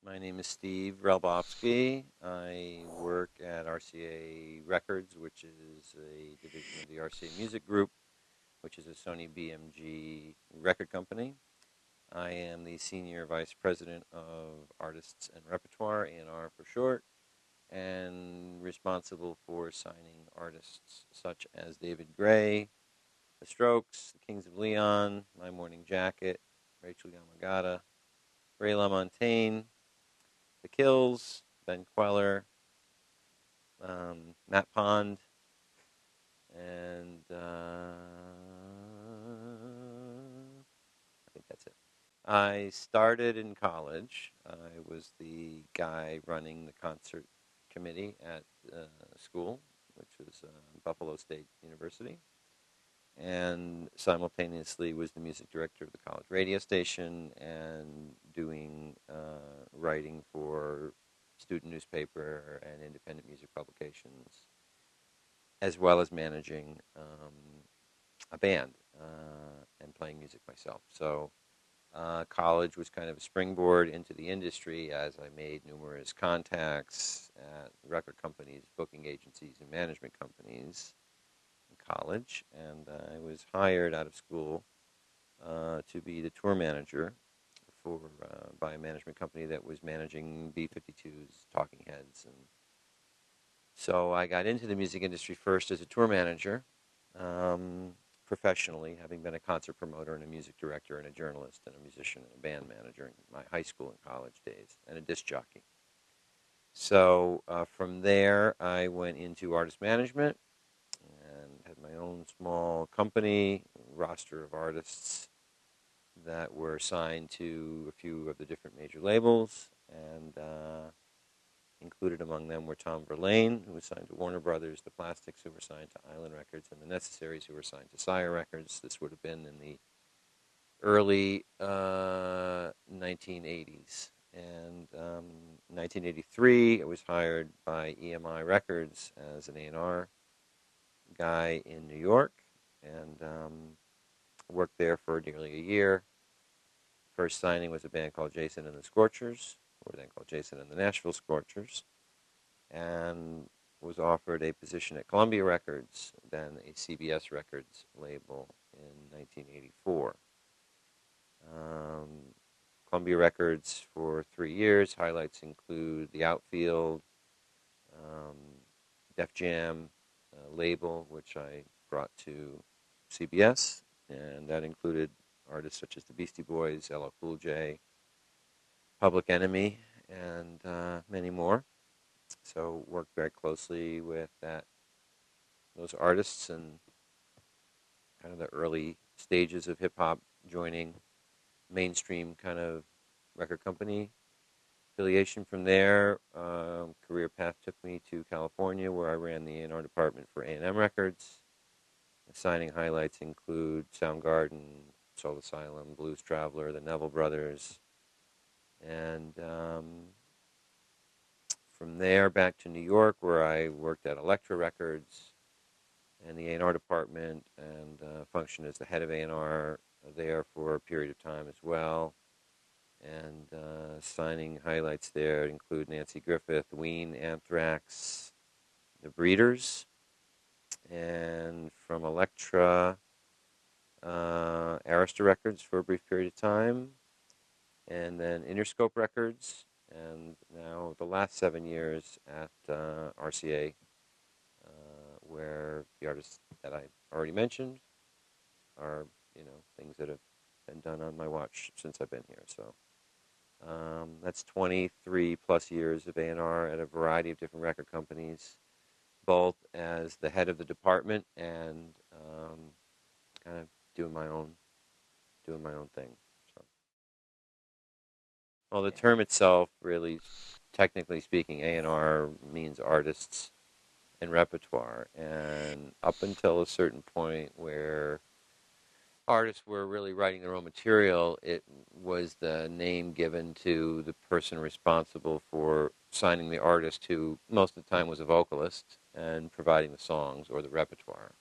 My name is Steve Ralbovsky. I work at RCA Records, which is a division of the RCA Music Group, which is a Sony BMG record company. I am the Senior Vice President of Artists and Repertoire, A&R for short, and responsible for signing artists such as David Gray, The Strokes, The Kings of Leon, My Morning Jacket, Rachel Yamagata, Ray LaMontagne, The Kills, Ben Queller, Matt Pond, and I think that's it. I started in college. I was the guy running the concert committee at school, which was Buffalo State University, and simultaneously was the music director of the college radio station and doing writing for student newspaper and independent music publications, as well as managing a band and playing music myself. So college was kind of a springboard into the industry as I made numerous contacts at record companies, booking agencies, and management companies in college. And I was hired out of school to be the tour manager for by a management company that was managing B-52s, Talking Heads, and so I got into the music industry first as a tour manager, professionally, having been a concert promoter and a music director and a journalist and a musician and a band manager in my high school and college days, and a disc jockey. So from there, I went into artist management and had my own small company, roster of artists that were signed to a few of the different major labels, and included among them were Tom Verlaine, who was signed to Warner Brothers, the Plastics, who were signed to Island Records, and the Necessaries, who were signed to Sire Records. This would have been in the early 1980s. And 1983, I was hired by EMI Records as an A&R guy in New York, and worked there for nearly a year. First signing was a band called Jason and the Scorchers, or then called Jason and the Nashville Scorchers, and was offered a position at Columbia Records, then a CBS Records label in 1984. Columbia Records for 3 years. Highlights include The Outfield, Def Jam label, which I brought to CBS, and that included artists such as the Beastie Boys, LL Cool J, Public Enemy, and many more. So worked very closely with those artists and kind of the early stages of hip-hop, joining mainstream kind of record company affiliation. From there, career path took me to California, where I ran the A&R department for A&M Records. The signing highlights include Soundgarden, Soul Asylum, Blues Traveler, the Neville Brothers, and from there back to New York, where I worked at Elektra Records and the A&R department, and functioned as the head of A&R there for a period of time as well. And signing highlights there include Nancy Griffith, Ween, Anthrax, The Breeders, and from Elektra, Arista Records for a brief period of time, and then Interscope Records, and now the last 7 years at RCA, where the artists that I already mentioned are, things that have been done on my watch since I've been here. So that's 23 plus years of A&R at a variety of different record companies, both as the head of the department and kind of doing my own thing. So, well, the term itself, really, technically speaking, A&R means artists and repertoire, and up until a certain point where artists were really writing their own material, it was the name given to the person responsible for signing the artist, who most of the time was a vocalist, and providing the songs or the repertoire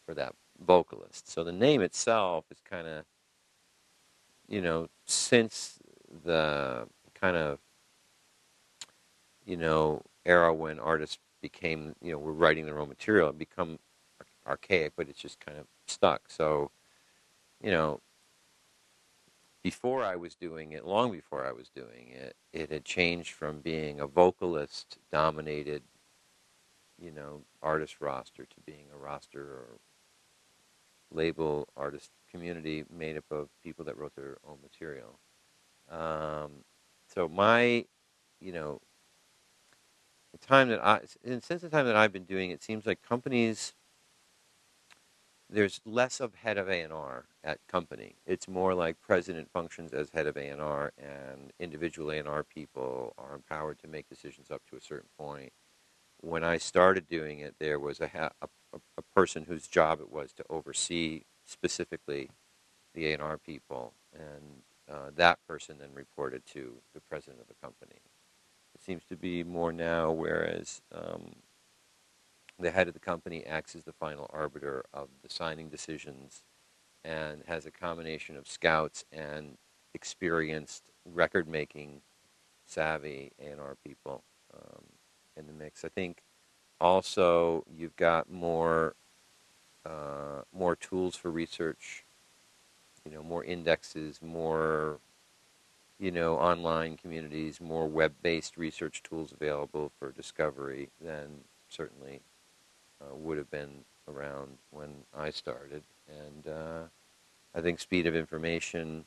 for that vocalist. So the name itself is kind of, since the kind of era when artists became, were writing their own material. It become archaic, but it's just kind of stuck. So, you know, before I was doing it, long before I was doing it, it had changed from being a vocalist dominated, artist roster to being a roster or label artist community made up of people that wrote their own material. Um, so you know, the time that and since the time that I've been doing it, seems like companies, there's less of head of A&R at company. It's more like president functions as head of A&R, and individual A&R people are empowered to make decisions up to a certain point. When I started doing it, there was a person whose job it was to oversee specifically the A&R people, and that person then reported to the president of the company. It seems to be more now, whereas the head of the company acts as the final arbiter of the signing decisions and has a combination of scouts and experienced record-making savvy A&R people in the mix. I think also you've got more tools for research, more indexes, more online communities, more web-based research tools available for discovery than certainly would have been around when I started. And I think speed of information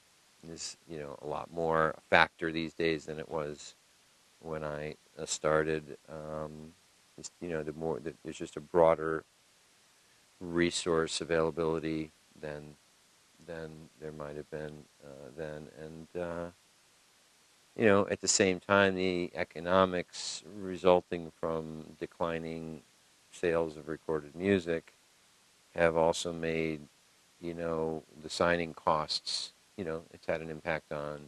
is, a lot more a factor these days than it was when I started. There's just a broader resource availability than there might have been then. And at the same time, the economics resulting from declining sales of recorded music have also made, the signing costs, it's had an impact on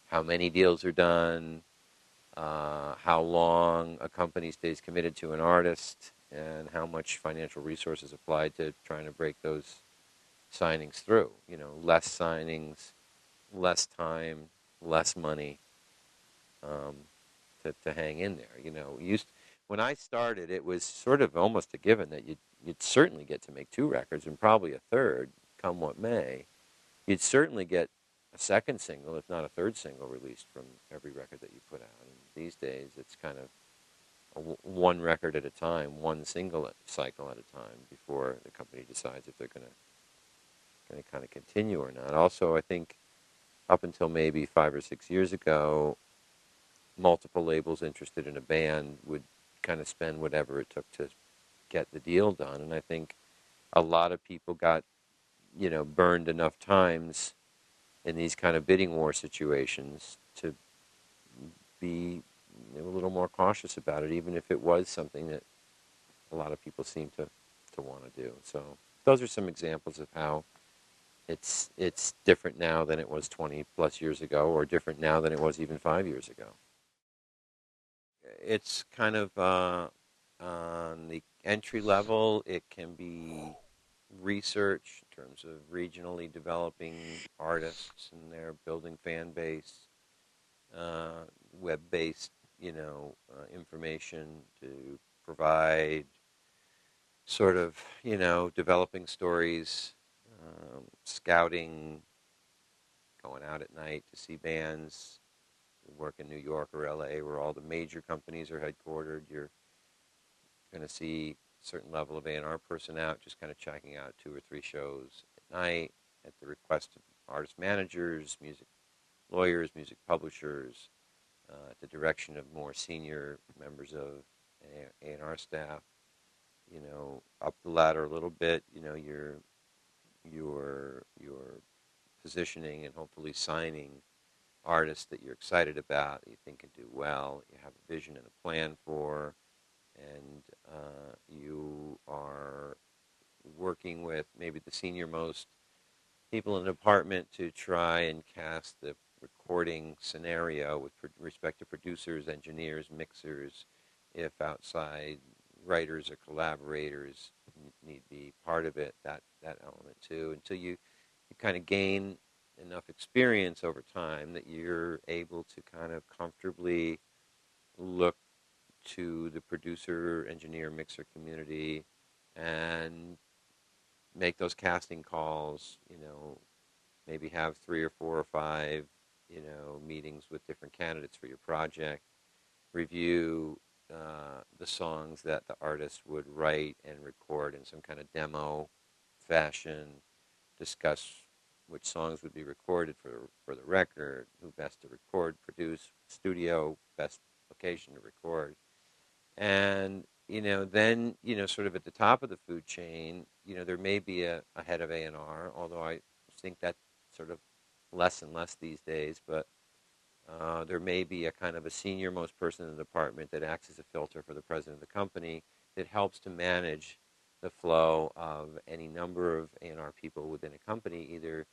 how many deals are done, how long a company stays committed to an artist, and how much financial resources applied to trying to break those signings through. Less signings, less time, less money um, to hang in there. When I started, it was sort of almost a given that you'd certainly get to make two records and probably a third, come what may. You'd certainly get a second single, if not a third single, released from every record that you put out. And these days, it's kind of one record at a time, one single cycle at a time before the company decides if they're going to kind of continue or not. Also, I think up until maybe 5 or 6 years ago, multiple labels interested in a band would kind of spend whatever it took to get the deal done. And I think a lot of people got, burned enough times in these kind of bidding war situations to be a little more cautious about it, even if it was something that a lot of people seem to want to do. So those are some examples of how it's different now than it was 20 plus years ago, or different now than it was even 5 years ago. It's kind of on the entry level. It can be research in terms of regionally developing artists and their building fan base, web-based, information to provide sort of, developing stories, scouting, going out at night to see bands, work in New York or LA where all the major companies are headquartered. You're going to see a certain level of A&R person out just kind of checking out 2 or 3 shows at night at the request of artist managers, music lawyers, music publishers, at the direction of more senior members of A&R staff. Up the ladder a little bit, your positioning and hopefully signing artists that you're excited about, that you think can do well, you have a vision and a plan for, and you are working with maybe the senior most people in the department to try and cast the recording scenario with respect to producers, engineers, mixers, if outside writers or collaborators need to be part of it, that element too, until you kind of gain enough experience over time that you're able to kind of comfortably look to the producer, engineer, mixer community and make those casting calls, maybe have 3 or 4 or 5, meetings with different candidates for your project, review the songs that the artist would write and record in some kind of demo fashion, discuss which songs would be recorded for the record, who best to record, produce, studio, best location to record. And, then, sort of at the top of the food chain, there may be a head of A&R, although I think that's sort of less and less these days, but there may be a kind of a senior most person in the department that acts as a filter for the president of the company that helps to manage the flow of any number of A&R people within a company, either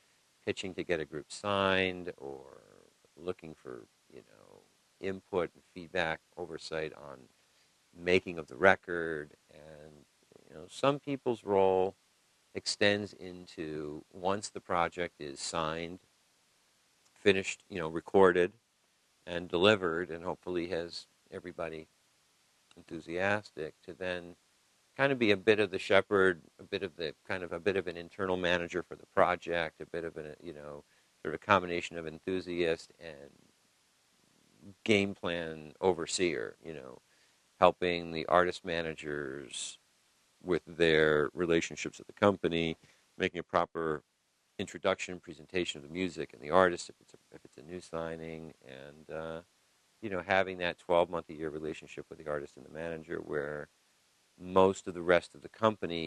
pitching to get a group signed or looking for, input and feedback, oversight on making of the record. And, some people's role extends into once the project is signed, finished, recorded, and delivered, and hopefully has everybody enthusiastic, to then kind of be a bit of the shepherd, a bit of the kind of a bit of an internal manager for the project, a bit of a sort of a combination of enthusiast and game plan overseer, helping the artist managers with their relationships with the company, making a proper introduction, presentation of the music and the artist if it's a new signing, and having that 12-month a year relationship with the artist and the manager where most of the rest of the company